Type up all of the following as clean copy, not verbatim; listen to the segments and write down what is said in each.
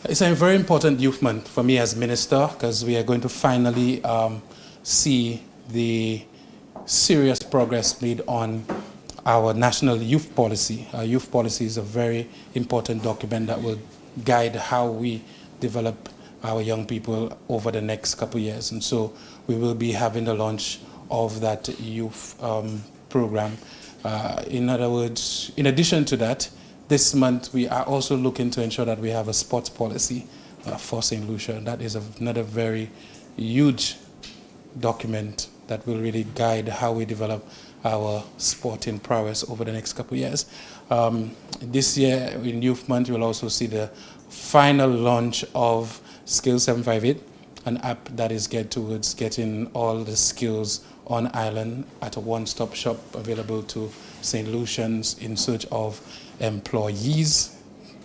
It's a very important youth month for me as minister because we are going to finally see the serious progress made on our national youth policy. Our youth policy is a very important document that will guide how we develop our young people over the next couple of years. And so we will be having the launch of that youth program. In other words, in addition to that, this month we are also looking to ensure that we have a sports policy for St. Lucia. That is another very huge document that will really guide how we develop our sporting prowess over the next couple of years. This year in Youth Month, you'll also see the final launch of Skills 758, an app that is geared towards getting all the skills on island at a one-stop shop available to St. Lucians in search of employees,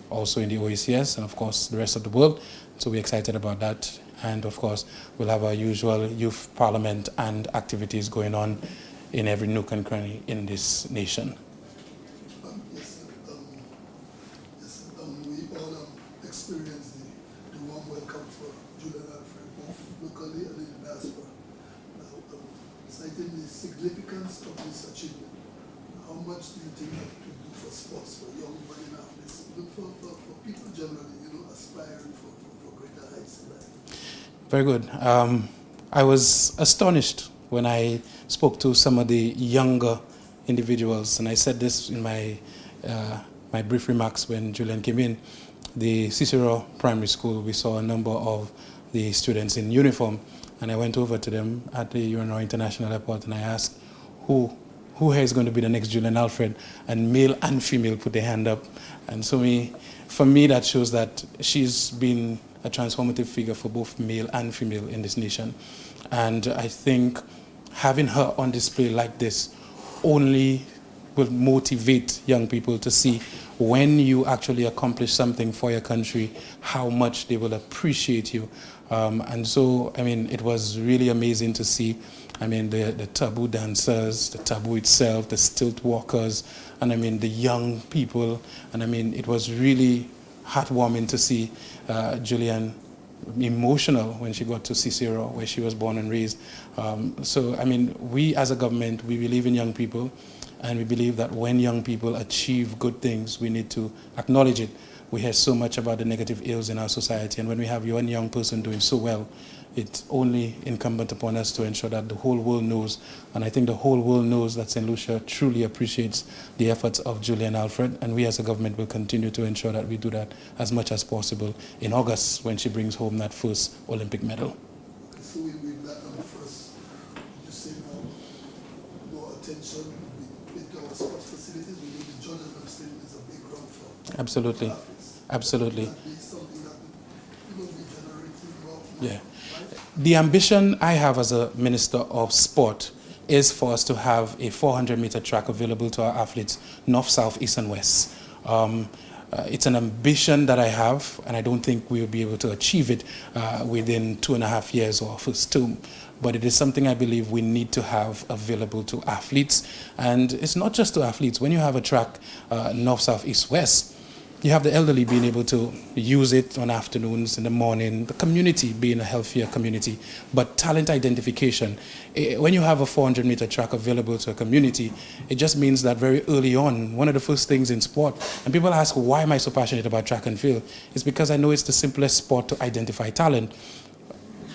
also in the OECS and of course the rest of the world. So we're excited about that. And of course, we'll have our usual youth parliament and activities going on in every nook and cranny in this nation. We all experienced the warm welcome for Julian Alfred, both locally and in the diaspora. Now, citing the significance of this achievement, how much do you think that it will do for sports, for young budding athletes, for people generally, aspiring for greater heights in life? Very good. I was astonished when I spoke to some of the younger individuals, and I said this in my brief remarks when Julian came in. The Cicero Primary School, we saw a number of the students in uniform, and I went over to them at the UNO International Airport and I asked, who here is going to be the next Julian Alfred? And male and female put their hand up. And so for me, that shows that she's been a transformative figure for both male and female in this nation. And I think having her on display like this only will motivate young people to see when you actually accomplish something for your country, how much they will appreciate you. And so, it was really amazing to see, the taboo dancers, the taboo itself, the stilt walkers, and the young people. And it was really heartwarming to see Julian emotional when she got to Cicero, where she was born and raised. We as a government, we believe in young people, and we believe that when young people achieve good things, we need to acknowledge it. We hear so much about the negative ills in our society, and when we have one young person doing so well, it's only incumbent upon us to ensure that the whole world knows, and I think the whole world knows that St. Lucia truly appreciates the efforts of Julian Alfred, and we as a government will continue to ensure that we do that as much as possible in August when she brings home that first Olympic medal. Okay, so with that on the first, you say now more attention with our sports facilities. We need the Jordan Stadium is a big ground for Absolutely. athletes. Absolutely. That be something that will be generating more. Yeah. The ambition I have as a Minister of Sport is for us to have a 400-meter track available to our athletes, north, south, east, and west. It's an ambition that I have, and I don't think we'll be able to achieve it within 2.5 years or first term. But it is something I believe we need to have available to athletes. And it's not just to athletes. When you have a track north, south, east, west, you have the elderly being able to use it on afternoons, in the morning, the community being a healthier community. But talent identification, when you have a 400-meter track available to a community, it just means that very early on, one of the first things in sport, and people ask, why am I so passionate about track and field? It's because I know it's the simplest sport to identify talent.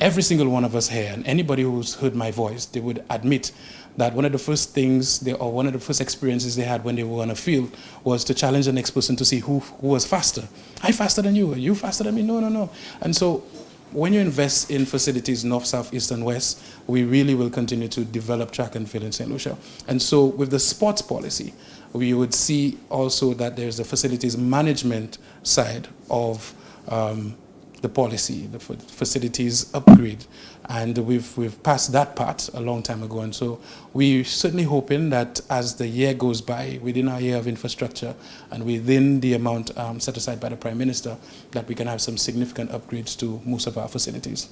Every single one of us here, and anybody who's heard my voice, they would admit that one of the first things, one of the first experiences they had when they were on a field was to challenge the next person to see who was faster. I'm faster than you. Are you faster than me? No. And so when you invest in facilities north, south, east, and west, we really will continue to develop track and field in St. Lucia. And so with the sports policy, we would see also that there's the facilities management side of the policy, the facilities upgrade, and we've passed that part a long time ago. And so we're certainly hoping that as the year goes by, within our year of infrastructure and within the amount set aside by the Prime Minister, that we can have some significant upgrades to most of our facilities.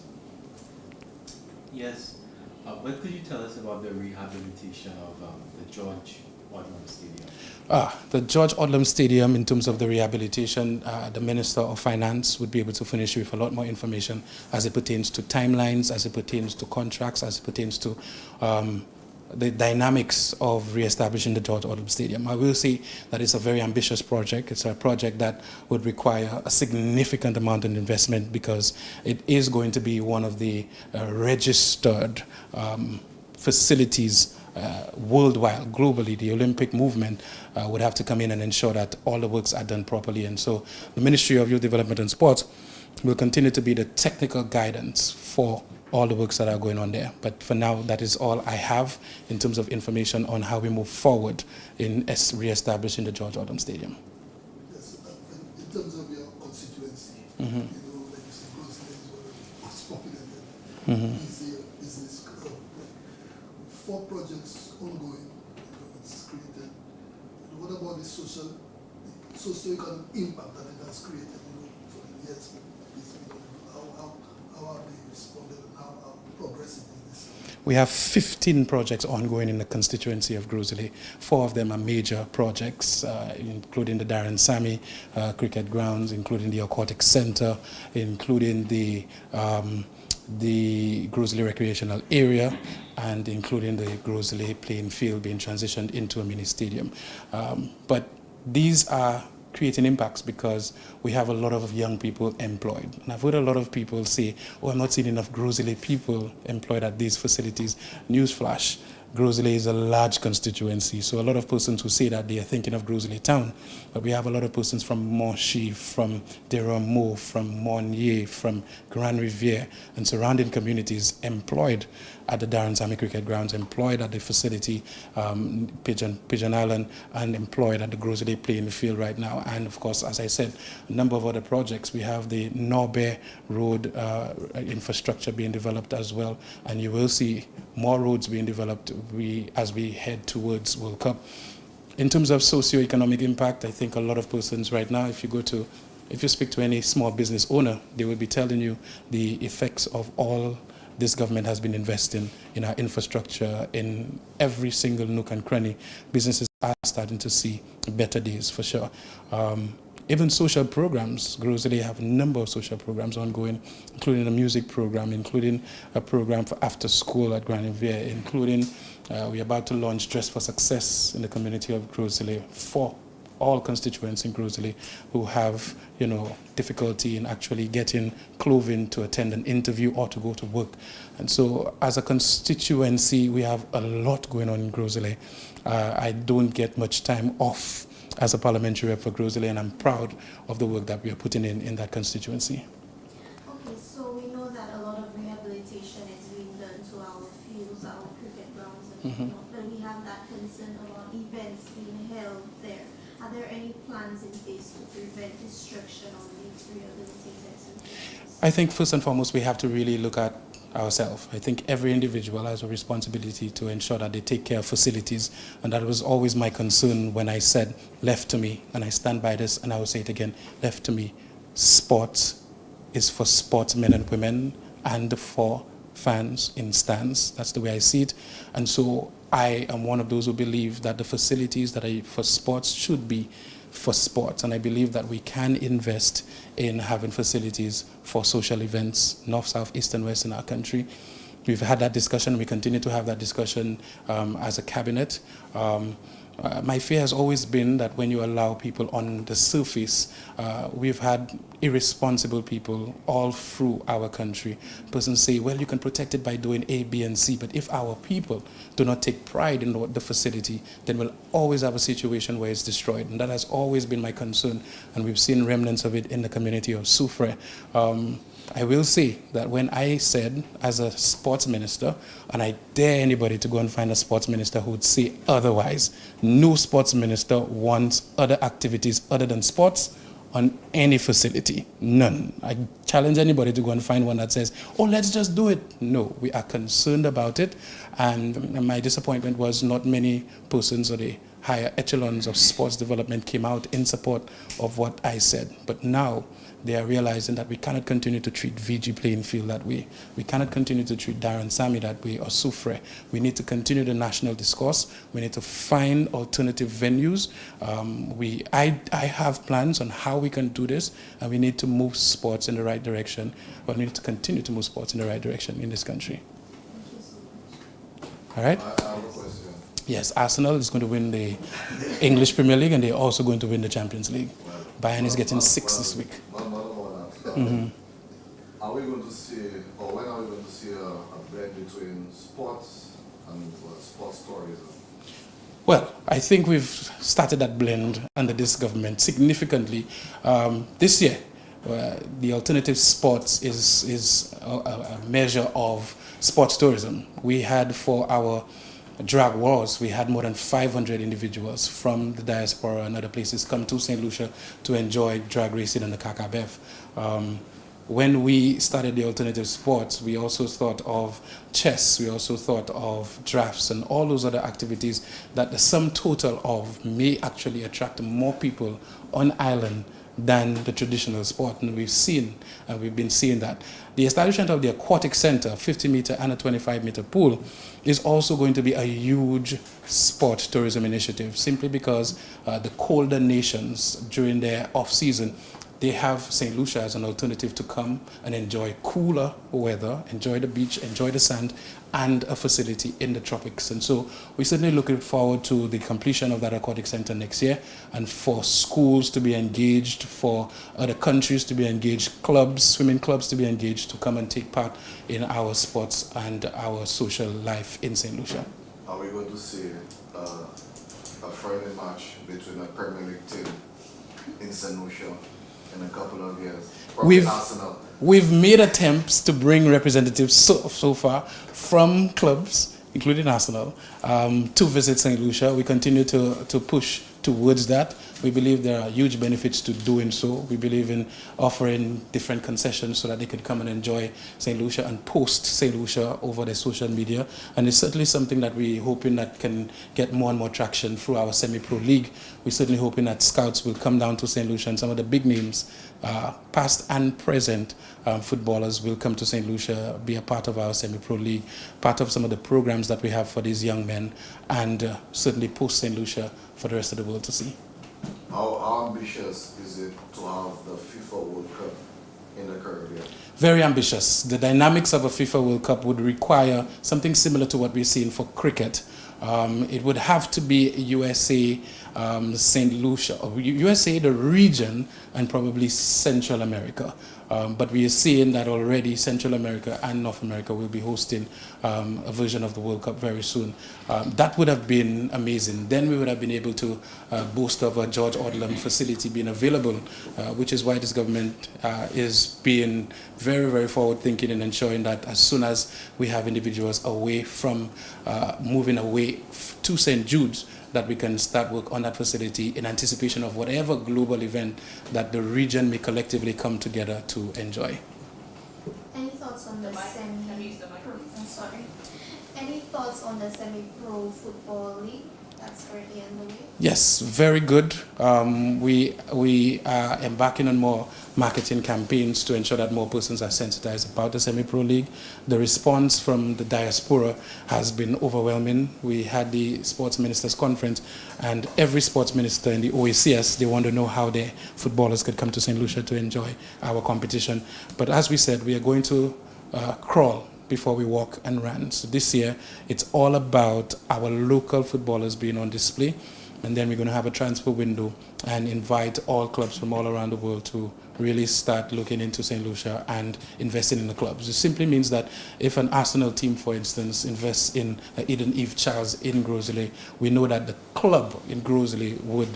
Yes. What could you tell us about the rehabilitation of the George Odlum Stadium? The George Odlum Stadium, in terms of the rehabilitation, the Minister of Finance would be able to furnish you with a lot more information as it pertains to timelines, as it pertains to contracts, as it pertains to the dynamics of re-establishing the George Odlum Stadium. I will say that it's a very ambitious project. It's a project that would require a significant amount of investment because it is going to be one of the registered facilities worldwide, globally. The Olympic movement would have to come in and ensure that all the works are done properly. And so the Ministry of Youth Development and Sports will continue to be the technical guidance for all the works that are going on there. But for now, that is all I have in terms of information on how we move forward in re-establishing the George Odlum Stadium. Yes, in terms of your constituency, you know, like you said, Grossland is one of the most populated, easier business. 4 projects ongoing, it's created. What about the socio-economic impact that it has created, for the years? How have they responded and how progressive is this? We have 15 projects ongoing in the constituency of Groseley. 4 of them are major projects, including the Darren Sammy cricket grounds, including the Aquatic Center, including the Groseley recreational area, and including the Groseley playing field being transitioned into a mini stadium. But these are creating impacts because we have a lot of young people employed. And I've heard a lot of people say, oh, I'm not seeing enough Groseley people employed at these facilities. Newsflash, Groseley is a large constituency, so a lot of persons who say that they are thinking of Groseley town, but we have a lot of persons from Monchy, from Deramo, from Monnier, from Grand Riviere, and surrounding communities employed at the Darren Sammy Cricket Grounds, employed at the facility, Pigeon Island, and employed at the Groseley playing field right now. And of course, as I said, a number of other projects. We have the Norbert Road infrastructure being developed as well, and you will see more roads being developed as we head towards World Cup. In terms of socio-economic impact, I think a lot of persons right now, if you speak to any small business owner, they will be telling you the effects of all this government has been investing in our infrastructure in every single nook and cranny. Businesses are starting to see better days for sure. Even social programs, Groseley have a number of social programs ongoing, including a music program, including a program for after school at Grand Riviere, including we're about to launch Dress for Success in the community of Groseley for all constituents in Groseley who have, difficulty in actually getting clothing to attend an interview or to go to work. And so as a constituency, we have a lot going on in Groseley. I don't get much time off as a parliamentary rep for Groseley, and I'm proud of the work that we are putting in that constituency. Okay, so we know that a lot of rehabilitation is being done to our fields, our cricket grounds, and whatnot, but we have that concern about events being held there. Are there any plans in place to prevent destruction on these rehabilitated centers? I think first and foremost, we have to really look at ourselves. I think every individual has a responsibility to ensure that they take care of facilities, and that was always my concern when I said left to me, and I stand by this and I will say it again, left to me. Sports is for sportsmen and women and for fans in stands. That's the way I see it. And so I am one of those who believe that the facilities that are for sports should be for sports, and I believe that we can invest in having facilities for social events, north, south, east, and west in our country. We've had that discussion. We continue to have that discussion as a cabinet. My fear has always been that when you allow people on the surface, we've had irresponsible people all through our country. Persons say, well, you can protect it by doing A, B, and C, but if our people do not take pride in the facility, then we'll always have a situation where it's destroyed. And that has always been my concern, and we've seen remnants of it in the community of Soufrière. I will say that when I said, as a sports minister, and I dare anybody to go and find a sports minister who would say otherwise, no sports minister wants other activities other than sports on any facility. None. I challenge anybody to go and find one that says, oh, let's just do it. No, we are concerned about it. And my disappointment was not many persons or the higher echelons of sports development came out in support of what I said. But now they are realizing that we cannot continue to treat VG playing field that way. We cannot continue to treat Darren Sammy that way or Soufre. We need to continue the national discourse. We need to find alternative venues. I have plans on how we can do this, and we need to move sports in the right direction. But we need to continue to move sports in the right direction in this country. Thank you so much. All right? I have a question. Yes, Arsenal is going to win the English Premier League, and they're also going to win the Champions League. Bayern is getting 6 this week. Not about that. Are we going to see, or when are we going to see a blend between sports and sports tourism? Well, I think we've started that blend under this government significantly. This year, the alternative sports is a measure of sports tourism. We had for our drag wars, we had more than 500 individuals from the diaspora and other places come to St. Lucia to enjoy drag racing and the Kakabef. When we started the alternative sports, we also thought of chess, we also thought of drafts and all those other activities that the sum total of may actually attract more people on island than the traditional sport. And we've been seeing that. The establishment of the aquatic center, 50-meter and a 25-meter pool, is also going to be a huge sport tourism initiative, simply because the colder nations during their off-season, they have St. Lucia as an alternative to come and enjoy cooler weather, enjoy the beach, enjoy the sand, and a facility in the tropics. And so we're certainly looking forward to the completion of that aquatic center next year, and for schools to be engaged, for other countries to be engaged, clubs, swimming clubs to be engaged to come and take part in our sports and our social life in St. Lucia. Are we going to see a friendly match between a Premier League team in St. Lucia in a couple of years? Probably Arsenal. We've made attempts to bring representatives so far from clubs, including Arsenal, to visit St. Lucia. We continue to push towards that. We believe there are huge benefits to doing so. We believe in offering different concessions so that they could come and enjoy St. Lucia and post St. Lucia over their social media. And it's certainly something that we're hoping that can get more and more traction through our semi-pro league. We're certainly hoping that scouts will come down to St. Lucia, and some of the big names, past and present footballers, will come to St. Lucia, be a part of our semi-pro league, part of some of the programs that we have for these young men, and certainly post St. Lucia for the rest of the world to see. How ambitious is it to have the FIFA World Cup in the Caribbean? Very ambitious. The dynamics of a FIFA World Cup would require something similar to what we're seeing for cricket. It would have to be USA, St. Lucia, USA, the region, and probably Central America. But we are seeing that already Central America and North America will be hosting a version of the World Cup very soon. That would have been amazing. Then we would have been able to boast of a George Odlum facility being available, which is why this government is being very, very forward-thinking in ensuring that as soon as we have individuals away from moving away to St. Jude's, that we can start work on that facility in anticipation of whatever global event that the region may collectively come together to enjoy. Any thoughts on the semi-pro? I'm sorry. Any thoughts on the semi-pro football league that's currently underway? Yes, very good. We are embarking on more marketing campaigns to ensure that more persons are sensitized about the semi-pro league. The response from the diaspora has been overwhelming. We had the sports ministers conference, and every sports minister in the OACS, they want to know how their footballers could come to St. Lucia to enjoy our competition. But as we said, we are going to crawl before we walk and run. So this year, it's all about our local footballers being on display, and then we're going to have a transfer window and invite all clubs from all around the world to really start looking into St. Lucia and investing in the clubs. It simply means that if an Arsenal team, for instance, invests in Eden Eve Charles in Grosley, we know that the club in Grosley would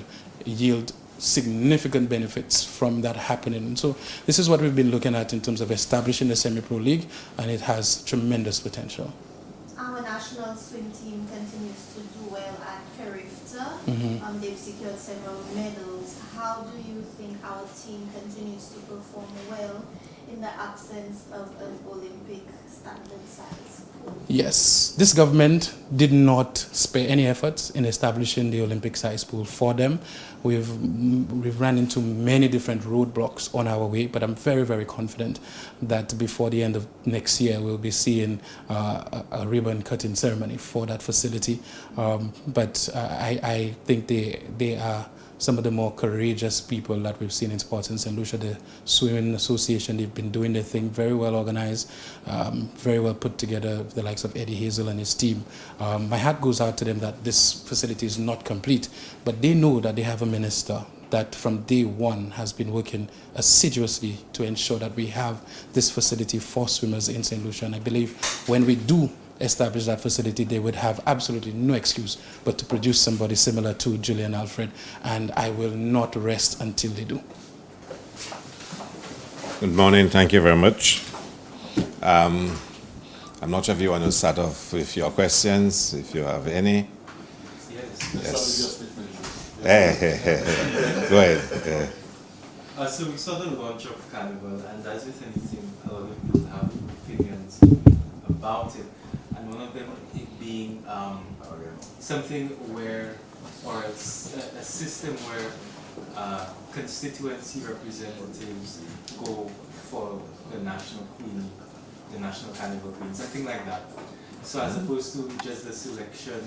yield significant benefits from that happening. And so this is what we've been looking at in terms of establishing the semi-pro league, and it has tremendous potential. Our national swim team continues to do well at Carifta. They've secured several medals. how do you think our team continues to perform well in the absence of an Olympic standard size pool? Yes, this government did not spare any efforts in establishing the Olympic size pool for them. We've run into many different roadblocks on our way, but I'm very, very confident that before the end of next year, we'll be seeing a ribbon cutting ceremony for that facility. But I think they are some of the more courageous people that we've seen in sports in St. Lucia. The Swimming Association, they've been doing their thing, very well organized, very well put together, the likes of Eddie Hazel and his team. My hat goes out to them that this facility is not complete, but they know that they have a minister that from day one has been working assiduously to ensure that we have this facility for swimmers in St. Lucia. And I believe when we do establish that facility, they would have absolutely no excuse but to produce somebody similar to Julian Alfred, and I will not rest until they do. Good morning, thank you very much. I'm not sure if you want to start off with your questions, if you have any. Yes. Hey. Go ahead. So we saw the launch of Carnival, and as with anything, a lot of people have opinions about it. And one of them it being something where, or a system where constituency representatives go for the national queen, the national carnival queen, something like that. So as opposed to just the selection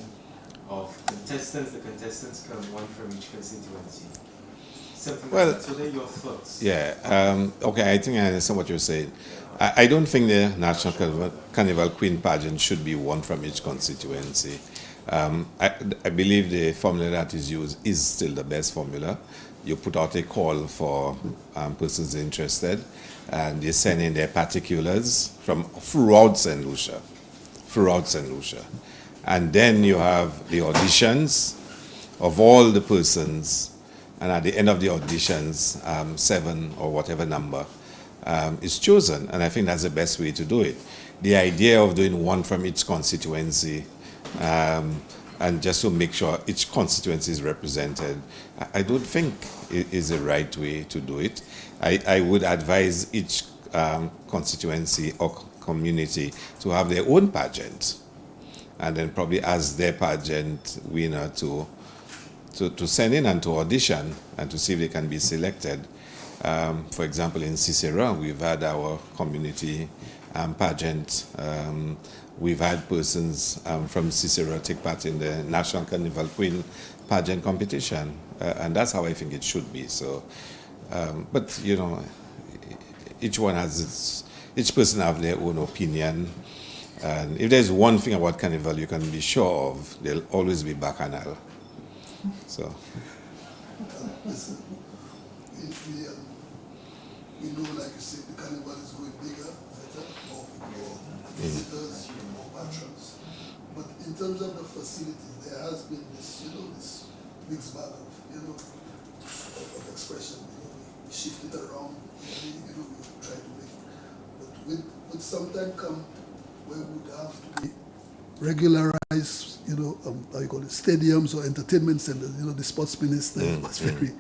of contestants, the contestants come one from each constituency. Something like that. So what are your thoughts? Yeah, okay, I think I understand what you're saying. I don't think the National Carnival Queen pageant should be one from each constituency. I believe the formula that is used is still the best formula. You put out a call for persons interested, and they send in their particulars from throughout St. Lucia. And then you have the auditions of all the persons, and at the end of the auditions, 7 or whatever number is chosen, and I think that's the best way to do it. The idea of doing one from each constituency, and just to make sure each constituency is represented, I don't think it is the right way to do it. I would advise each constituency or community to have their own pageant, and then probably ask their pageant winner to send in and to audition and to see if they can be selected. For example, in Cicero, we've had our community pageant. We've had persons from Cicero take part in the National Carnival Queen pageant competition, and that's how I think it should be. So, but you know, each person have their own opinion, and if there's one thing about Carnival you can be sure of, there'll always be bacchanal. So. Listen, we know, like you said, the Carnival is going bigger, better, more visitors, more patrons. But in terms of the facilities, there has been this, this mixed bag of expression. We shift it around, we try to make it. But would sometime come where we would have to be regularized, how you call it, stadiums or entertainment centers. The sports minister was very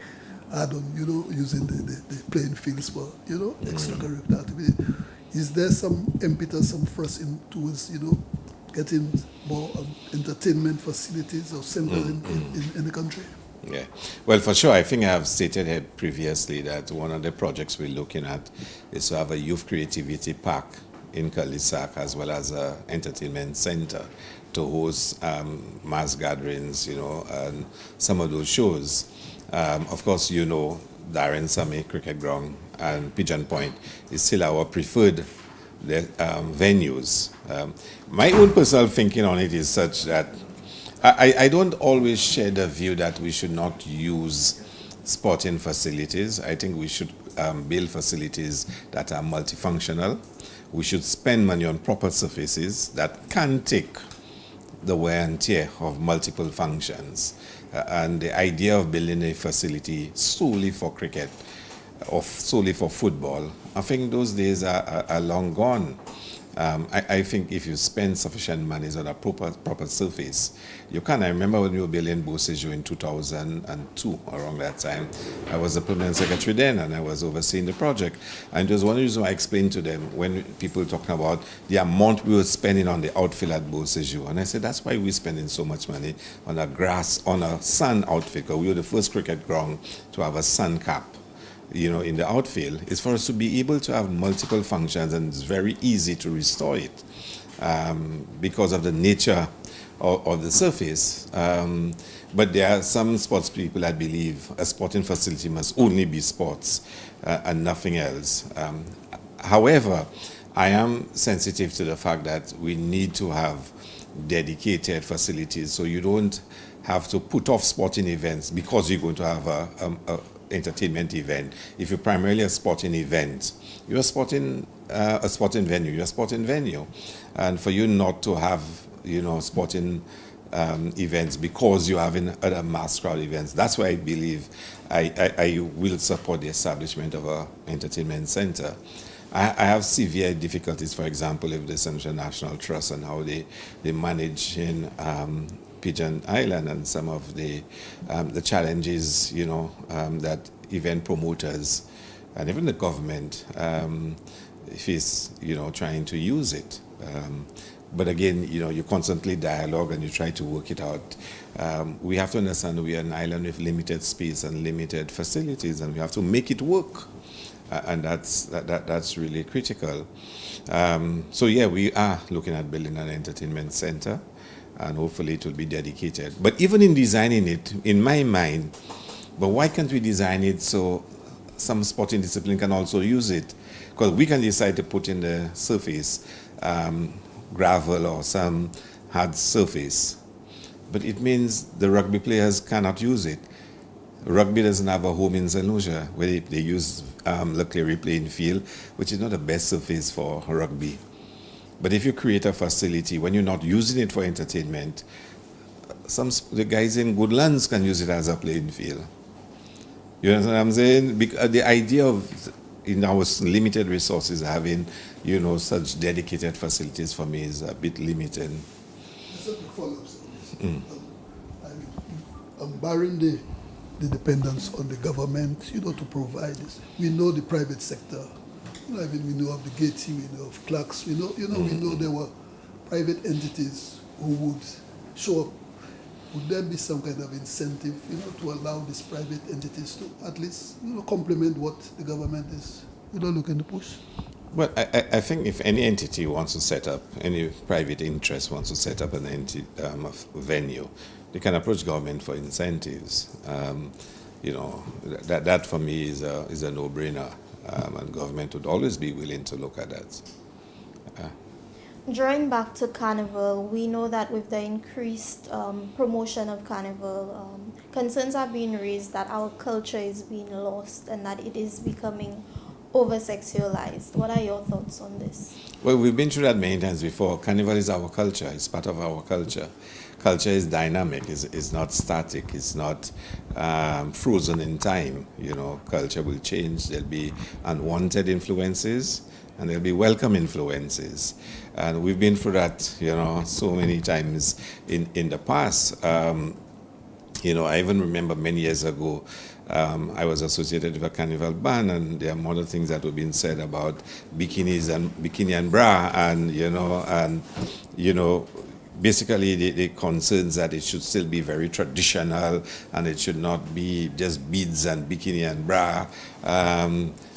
hard on, using the playing fields for, extracurricular activity. Is there some impetus, some thrust towards, getting more entertainment facilities or centers in the country? Yeah, well, for sure. I think I have stated here previously that one of the projects we're looking at is to have a youth creativity park in Kalisak, as well as an entertainment center to host mass gatherings, and some of those shows. Of course, Darren Sammy Cricket Ground and Pigeon Point is still our preferred venues. My own personal thinking on it is such that I don't always share the view that we should not use sporting facilities. I think we should build facilities that are multifunctional. We should spend money on proper surfaces that can take the wear and tear of multiple functions. And the idea of building a facility solely for cricket or solely for football, I think those days are long gone. I think if you spend sufficient money on a proper surface, you can. I remember when we were building Beausejour in 2002, around that time. I was the permanent secretary then, and I was overseeing the project. And it was one reason I explained to them when people were talking about the amount we were spending on the outfield at Beausejour. And I said, that's why we're spending so much money on a sun outfield, because we were the first cricket ground to have a sun cap, in the outfield. Is for us to be able to have multiple functions, and it's very easy to restore it because of the nature of the surface. But there are some sports people that believe a sporting facility must only be sports and nothing else. However, I am sensitive to the fact that we need to have dedicated facilities, so you don't have to put off sporting events because you're going to have a entertainment event. If you're primarily a sporting event, you're a sporting venue, and for you not to have sporting events because you're having other mass crowd events, that's why I believe I will support the establishment of an entertainment center. I have severe difficulties, for example, with the Central National Trust and how they manage in Pageant Island, and some of the challenges, that event promoters and even the government face, trying to use it. But again, you constantly dialogue and you try to work it out. We have to understand we are an island with limited space and limited facilities, and we have to make it work. And that's really critical. So yeah, we are looking at building an entertainment center, and hopefully it will be dedicated. But even in designing it, in my mind, but why can't we design it so some sporting discipline can also use it? Because we can decide to put in the surface gravel or some hard surface, but it means the rugby players cannot use it. Rugby doesn't have a home in St. Lucia where they use Leclerc playing field, which is not the best surface for rugby. But if you create a facility, when you're not using it for entertainment, the guys in Goodlands can use it as a playing field. You understand what I'm saying? The idea of, in our limited resources, having, such dedicated facilities for me is a bit limited. Just a follow-up. Barring the dependence on the government, to provide this. We know the private sector. We know of the Gates, we know of Clarks. We know there were private entities who would show up. Would there be some kind of incentive, to allow these private entities to at least, complement what the government is, looking to push? Well, I think if any entity wants to set up, any private interest wants to set up an venue, they can approach government for incentives. That for me is a no-brainer, and government would always be willing to look at that. Drawing back to Carnival, we know that with the increased promotion of Carnival, concerns are being raised that our culture is being lost and that it is becoming over-sexualized. What are your thoughts on this? Well, we've been through that many times before. Carnival is our culture. It's part of our culture. Culture is dynamic. It's not static. It's not frozen in time. Culture will change. There'll be unwanted influences, and there'll be welcome influences. And we've been through that, so many times in the past. I even remember many years ago, I was associated with a Carnival band, and there are more things that were being said about bikini and bra, and basically the concerns that it should still be very traditional and it should not be just beads and bikini and bra.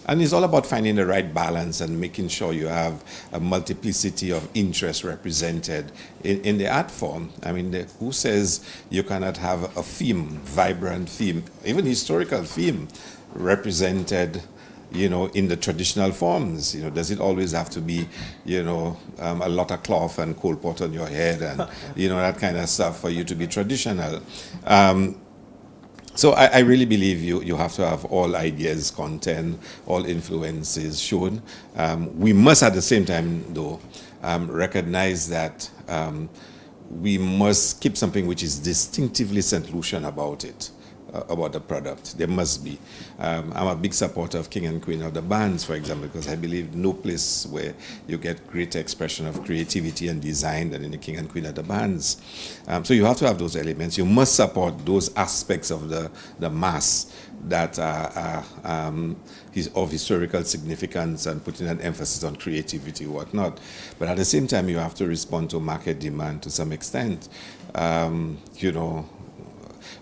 And it's all about finding the right balance and making sure you have a multiplicity of interests represented in the art form. I mean, who says you cannot have a theme, vibrant theme, even historical theme represented, in the traditional forms? Does it always have to be, a lot of cloth and coal pot on your head and, that kind of stuff for you to be traditional? So I really believe you have to have all ideas, content, all influences shown. We must at the same time, though, recognize that we must keep something which is distinctively St. Lucian about it. about the product. There must be. I'm a big supporter of King and Queen of the Bands, for example, because I believe no place where you get greater expression of creativity and design than in the King and Queen of the Bands. So you have to have those elements. You must support those aspects of the mass that are of historical significance and putting an emphasis on creativity, whatnot. But at the same time, you have to respond to market demand to some extent. You know,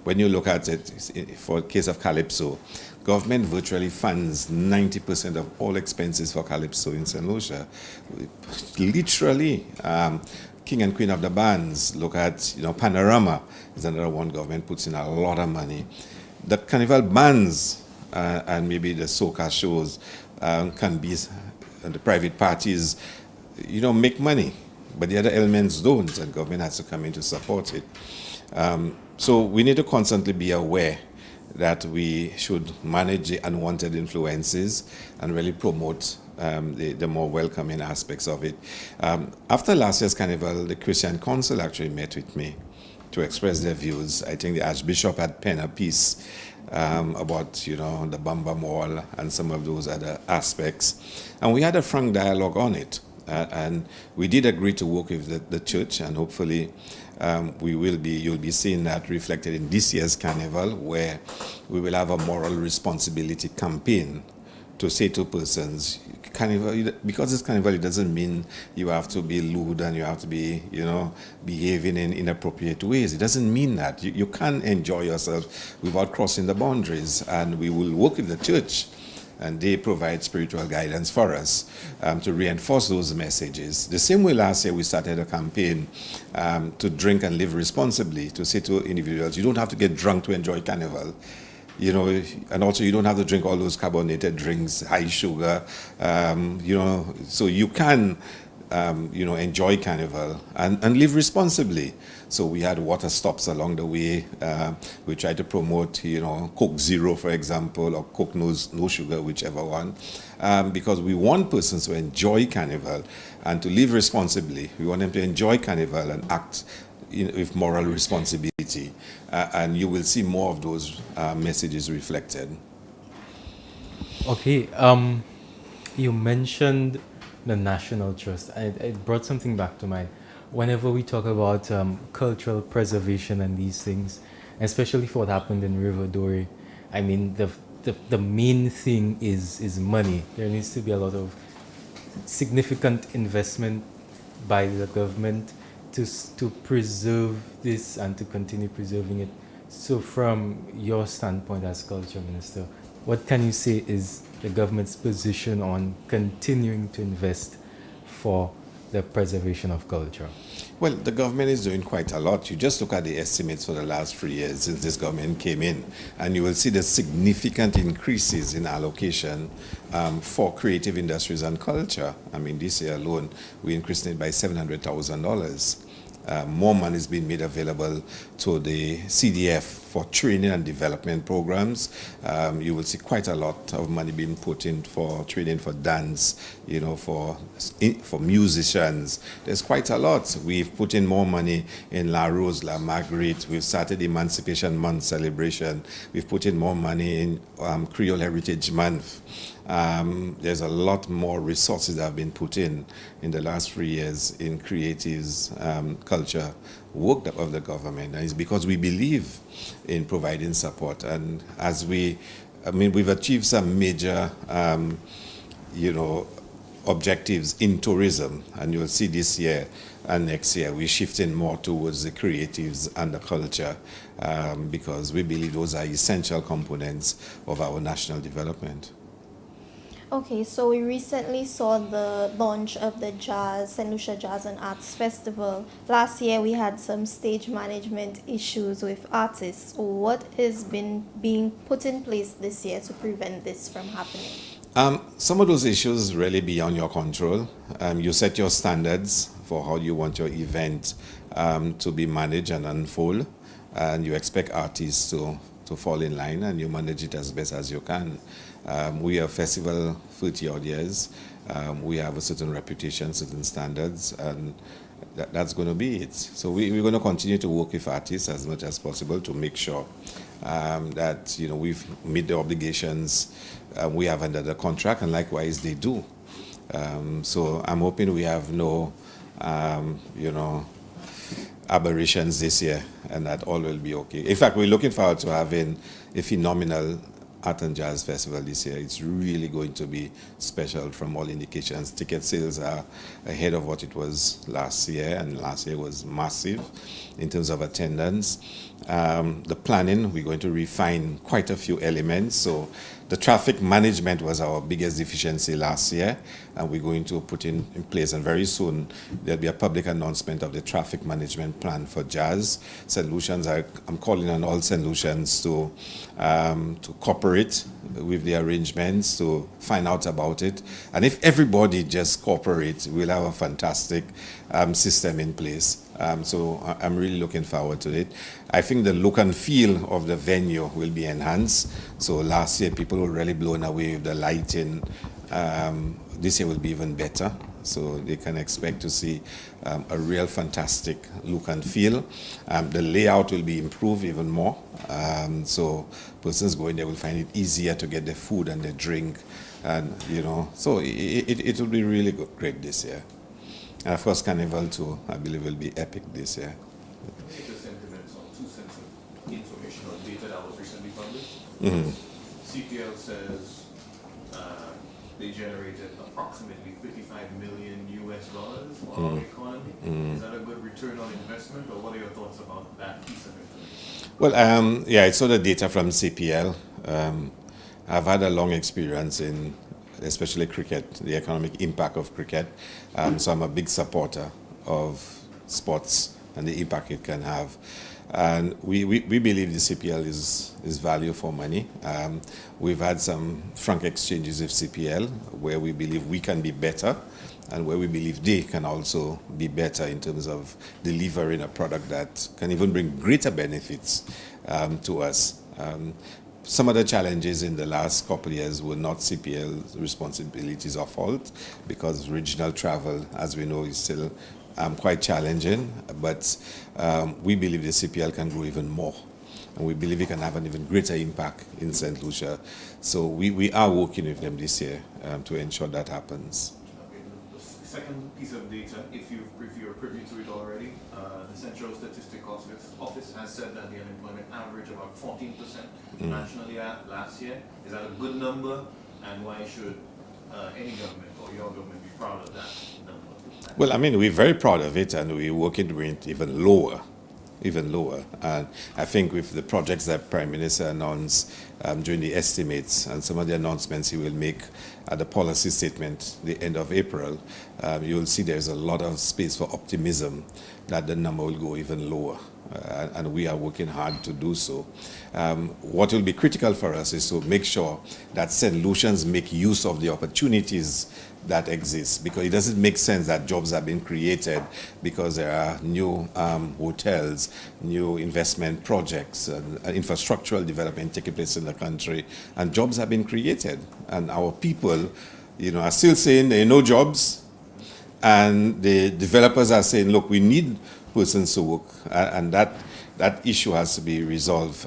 when you look at it, for the case of Calypso, government virtually funds 90% of all expenses for Calypso in St. Lucia. Literally, King and Queen of the Bands, look at, Panorama is another one government puts in a lot of money. The Carnival bands and maybe the soca shows can be, the private parties, make money, but the other elements don't, and government has to come in to support it. So we need to constantly be aware that we should manage the unwanted influences and really promote the more welcoming aspects of it. After last year's Carnival, the Christian Council actually met with me to express their views. I think the Archbishop had penned a piece about, the Bam Bam Wall and some of those other aspects. And we had a frank dialogue on it. And we did agree to work with the church, and hopefully you'll be seeing that reflected in this year's Carnival, where we will have a moral responsibility campaign to say to persons, Carnival, because it's Carnival, it doesn't mean you have to be lewd and you have to be, behaving in inappropriate ways. It doesn't mean that. You can enjoy yourself without crossing the boundaries, and we will work with the church, and they provide spiritual guidance for us to reinforce those messages. The same way last year we started a campaign to drink and live responsibly, to say to individuals, you don't have to get drunk to enjoy Carnival. And also you don't have to drink all those carbonated drinks, high sugar, so you can, enjoy Carnival and live responsibly. So we had water stops along the way. We tried to promote, Coke Zero, for example, or Coke no sugar, whichever one, because we want persons to enjoy Carnival and to live responsibly. We want them to enjoy Carnival and act with moral responsibility, and you will see more of those messages reflected. Okay, you mentioned the National Trust. It brought something back to mind. Whenever we talk about cultural preservation and these things, especially for what happened in River Dory, I mean, the main thing is money. There needs to be a lot of significant investment by the government to preserve this and to continue preserving it. So from your standpoint as culture minister, what can you say is the government's position on continuing to invest for the preservation of culture? Well, the government is doing quite a lot. You just look at the estimates for the last 3 years since this government came in, and you will see the significant increases in allocation for creative industries and culture. I mean, this year alone, we increased it by $700,000. More money is being made available to the CDF for training and development programs. You will see quite a lot of money being put in for training for dance, for musicians. There's quite a lot. We've put in more money in La Rose, La Marguerite. We've started Emancipation Month celebration. We've put in more money in Creole Heritage Month. There's a lot more resources that have been put in the last 3 years in creatives, culture work of the government, and it's because we believe in providing support. And we've achieved some major, objectives in tourism, and you'll see this year and next year we're shifting more towards the creatives and the culture because we believe those are essential components of our national development. Okay, so we recently saw the launch of the St. Lucia Jazz and Arts Festival. Last year we had some stage management issues with artists. What has been being put in place this year to prevent this from happening? Some of those issues really beyond your control. You set your standards for how you want your event to be managed and unfold, and you expect artists to fall in line, and you manage it as best as you can. We are a festival 30-odd years. We have a certain reputation, certain standards, and that's going to be it. So we're going to continue to work with artists as much as possible to make sure that, we've met the obligations we have under the contract, and likewise they do. So I'm hoping we have no, aberrations this year, and that all will be okay. In fact, we're looking forward to having a phenomenal Art and Jazz Festival this year. It's really going to be special from all indications. Ticket sales are ahead of what it was last year, and last year was massive in terms of attendance. The planning, we're going to refine quite a few elements. So the traffic management was our biggest deficiency last year, and we're going to put in place, and very soon there'll be a public announcement of the traffic management plan for jazz. St. Lucians, I'm calling on all St. Lucians to cooperate with the arrangements, to find out about it. And if everybody just cooperates, we'll have a fantastic system in place. So I'm really looking forward to it. I think the look and feel of the venue will be enhanced. So last year people were really blown away with the lighting. This year will be even better. So they can expect to see a real fantastic look and feel. The layout will be improved even more. So persons going there will find it easier to get the food and the drink. And, so it will be really great this year. And of course, Carnival too, I believe, will be epic this year. Take the sentiments on two cents of information or data that was recently published. Mm-hmm. CPL says they generated approximately $55 million for our economy. Is that a good return on investment, or what are your thoughts about that piece of information? Well, I saw the data from CPL. I've had a long experience in especially cricket, the economic impact of cricket. So I'm a big supporter of sports and the impact it can have. And we believe the CPL is value for money. We've had some frank exchanges with CPL where we believe we can be better and where we believe they can also be better in terms of delivering a product that can even bring greater benefits to us. Some of the challenges in the last couple of years were not CPL's responsibilities or fault, because regional travel, as we know, is still quite challenging. But we believe the CPL can grow even more, and we believe it can have an even greater impact in St. Lucia. So we are working with them this year to ensure that happens. Okay, the second piece of data, if you're privy to it already, the Central Statistical Office has said that the unemployment average about 14% nationally last year. Is that a good number, and why should any government or your government be proud of that number? Well, we're very proud of it, and we're working to bring it even lower. And I think with the projects that Prime Minister announced during the estimates and some of the announcements he will make at the policy statement the end of April, you will see there's a lot of space for optimism that the number will go even lower. And we are working hard to do so. What will be critical for us is to make sure that St. Lucians make use of the opportunities that exist, because it doesn't make sense that jobs have been created because there are new hotels, new investment projects, and infrastructural development taking place in the country, and jobs have been created. And our people, are still saying there are no jobs, and the developers are saying, look, we need persons to work, and that issue has to be resolved.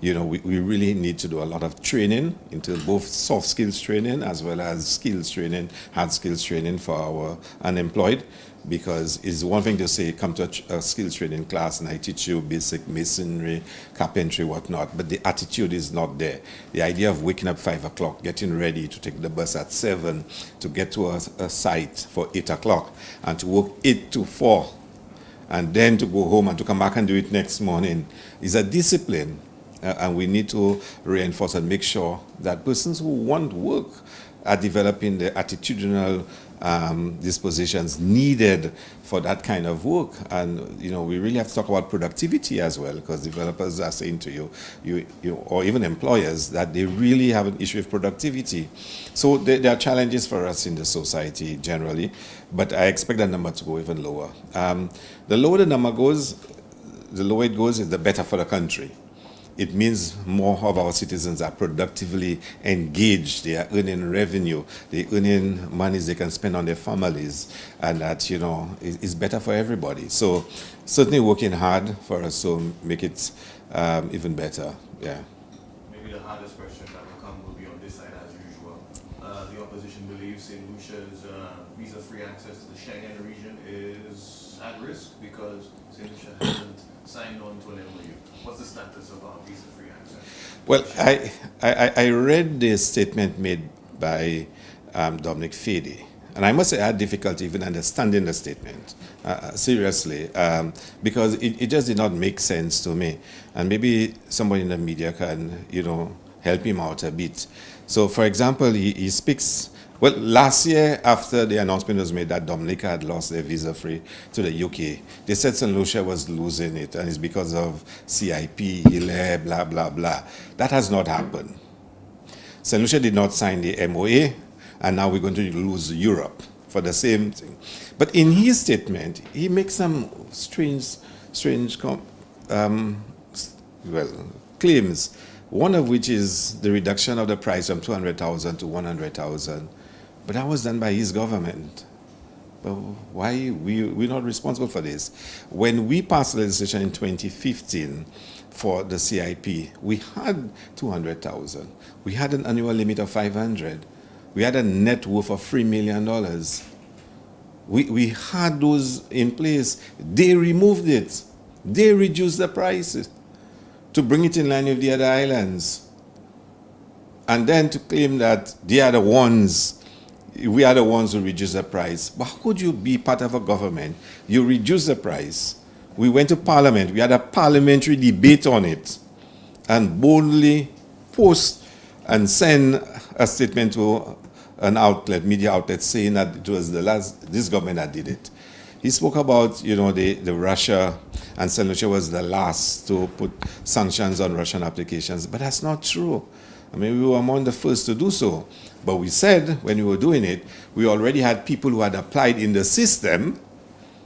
We really need to do a lot of training into both soft skills training as well as skills training, hard skills training for our unemployed, because it's one thing to say, come to a skills training class and I teach you basic masonry, carpentry, whatnot, but the attitude is not there. The idea of waking up 5 o'clock, getting ready to take the bus at 7, to get to a site for 8 o'clock, and to work 8 to 4, and then to go home and to come back and do it next morning is a discipline. And we need to reinforce and make sure that persons who want work are developing the attitudinal dispositions needed for that kind of work. And, we really have to talk about productivity as well, because developers are saying to you, or even employers, that they really have an issue with productivity. So there are challenges for us in the society generally, but I expect that number to go even lower. The lower the number goes, the lower it goes, the better for the country. It means more of our citizens are productively engaged. They are earning revenue. They're earning monies they can spend on their families. And that, is better for everybody. So certainly working hard for us to make it even better. Yeah. Maybe the hardest question that will come will be on this side as usual. The opposition believes St. Lucia's visa-free access to the Schengen region is at risk because St. Lucia hasn't signed on to an MOU. What's the status of our visa-free access? Well, I read the statement made by Dominic Fady, and I must say I had difficulty even understanding the statement, seriously, because it just did not make sense to me. And maybe somebody in the media can, help him out a bit. So, for example, he speaks, well, last year after the announcement was made that Dominica had lost their visa-free to the UK, they said St. Lucia was losing it, and it's because of CIP, HILE, blah, blah, blah. That has not happened. St. Lucia did not sign the MOA, and now we're going to lose Europe for the same thing. But in his statement, he makes some strange claims, one of which is the reduction of the price from 200,000 to 100,000. But that was done by his government. But why we're not responsible for this? When we passed legislation in 2015 for the CIP, we had 200,000. We had an annual limit of 500. We had a net worth of $3 million. We had those in place. They removed it. They reduced the prices to bring it in line with the other islands. And then to claim that they are the ones, we are the ones who reduce the price. But how could you be part of a government? You reduce the price. We went to Parliament. We had a parliamentary debate on it. And boldly post and send a statement to an outlet, media outlet, saying that it was this government that did it. He spoke about, the Russia, and St. Lucia was the last to put sanctions on Russian applications. But that's not true. I mean, we were among the first to do so. But we said, when we were doing it, we already had people who had applied in the system.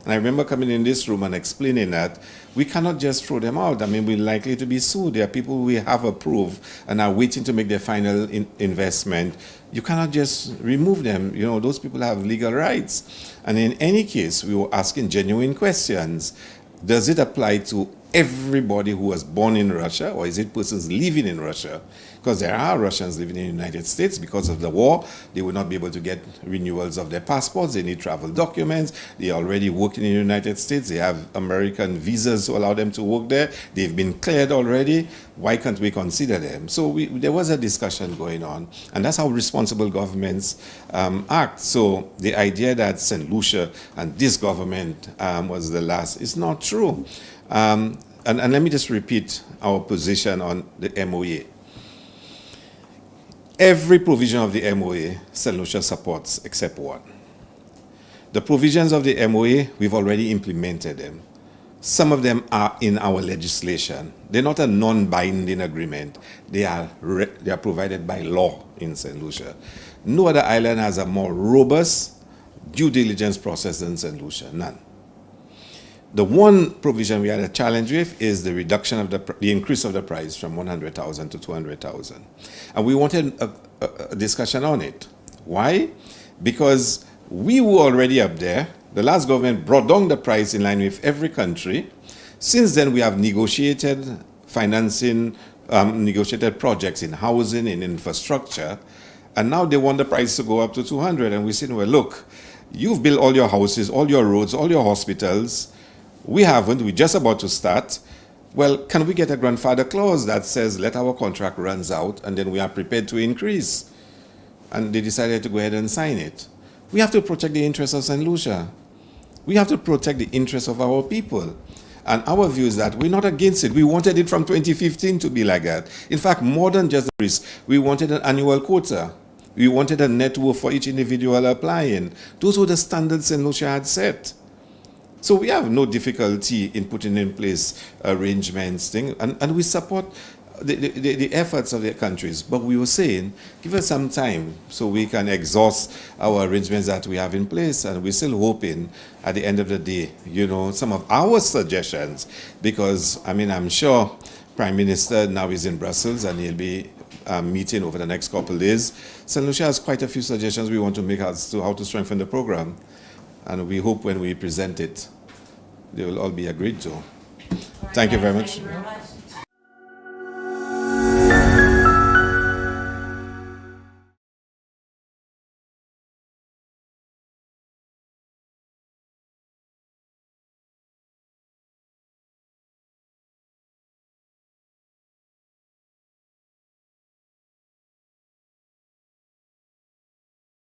And I remember coming in this room and explaining that we cannot just throw them out. I mean, we're likely to be sued. There are people we have approved and are waiting to make their final investment. You cannot just remove them. Those people have legal rights. And in any case, we were asking genuine questions. Does it apply to everybody who was born in Russia, or is it persons living in Russia? Because there are Russians living in the United States. Because of the war, they will not be able to get renewals of their passports. They need travel documents. They already work in the United States. They have American visas to allow them to work there. They've been cleared already. Why can't we consider them? So there was a discussion going on, and that's how responsible governments act. So the idea that St. Lucia and this government was the last is not true. And let me just repeat our position on the MOA. Every provision of the MOA, St. Lucia supports except one. The provisions of the MOA, we've already implemented them. Some of them are in our legislation. They're not a non-binding agreement. They are provided by law in St. Lucia. No other island has a more robust due diligence process than St. Lucia, none. The one provision we had a challenge with is the reduction of the increase of the price from 100,000 to 200,000. And we wanted a discussion on it. Why? Because we were already up there. The last government brought down the price in line with every country. Since then, we have negotiated financing, negotiated projects in housing, in infrastructure, and now they want the price to go up to 200. And we said, well, look, you've built all your houses, all your roads, all your hospitals. We haven't. We're just about to start. Well, can we get a grandfather clause that says let our contract runs out and then we are prepared to increase? And they decided to go ahead and sign it. We have to protect the interests of St. Lucia. We have to protect the interests of our people. And our view is that we're not against it. We wanted it from 2015 to be like that. In fact, more than just the risk, we wanted an annual quota. We wanted a net worth for each individual applying. Those were the standards St. Lucia had set. So we have no difficulty in putting in place arrangements, and we support the efforts of the countries. But we were saying, give us some time so we can exhaust our arrangements that we have in place, and we're still hoping at the end of the day, some of our suggestions, because, I'm sure Prime Minister now is in Brussels and he'll be meeting over the next couple of days. St. Lucia has quite a few suggestions we want to make as to how to strengthen the program. And we hope when we present it, they will all be agreed to. Thank you very much. Thank you very much.